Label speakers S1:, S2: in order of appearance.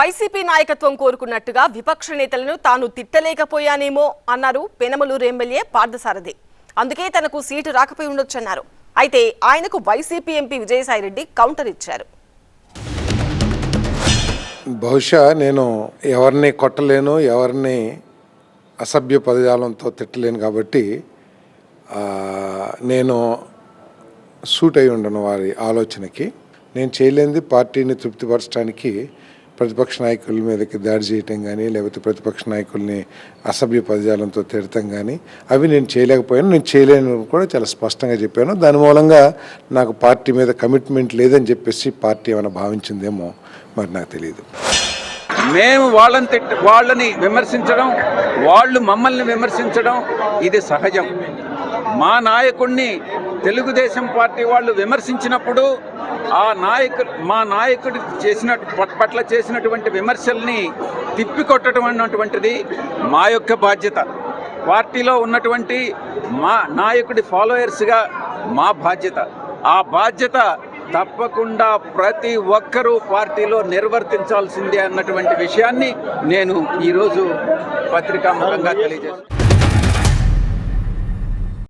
S1: YCP నాయకత్వం కోరుకున్నట్టుగా విపక్ష నేతలను తాను తిట్టలేకపోయానేమో అన్నారు పెనమలూరు ఎమ్మెల్యే పార్థసారథి. అందుకే తనకు సీటు రాకపోయి ఉండొచ్చన్నారు. అయితే ఆయనకు వైసీపీ ఎంపీ విజయసాయిరెడ్డి కౌంటర్ ఇచ్చారు.
S2: బహుశా నేను ఎవరిని కొట్టలేను, ఎవరిని అసభ్య పదజాలంతో తిట్టలేను కాబట్టి నేను సూట్ అయి ఉండను వారి ఆలోచనకి. నేను చేయలేనిది పార్టీని తృప్తిపరచడానికి ప్రతిపక్ష నాయకుల మీదకి దాడి చేయటం కానీ, లేకపోతే ప్రతిపక్ష నాయకుల్ని అసభ్య పదజాలంతో తిడటం కానీ అవి నేను చేయలేకపోయాను. నేను చేయలేను కూడా చాలా స్పష్టంగా చెప్పాను. దాని మూలంగా నాకు పార్టీ మీద కమిట్మెంట్ లేదని చెప్పేసి పార్టీ ఏమైనా భావించిందేమో మరి నాకు తెలియదు.
S3: మేము వాళ్ళని విమర్శించడం, వాళ్ళు మమ్మల్ని విమర్శించడం ఇది సహజం. మా నాయకుడిని తెలుగుదేశం పార్టీ వాళ్ళు విమర్శించినప్పుడు మా నాయకుడి పట్ల చేసినటువంటి విమర్శల్ని తిప్పికొట్టడం అన్నటువంటిది మా యొక్క బాధ్యత. పార్టీలో ఉన్నటువంటి మా నాయకుడి ఫాలోయర్స్గా మా బాధ్యత. ఆ బాధ్యత తప్పకుండా ప్రతి ఒక్కరూ పార్టీలో నిర్వర్తించాల్సిందే అన్నటువంటి విషయాన్ని నేను ఈరోజు పత్రికాముఖంగా తెలియజేస్తాను.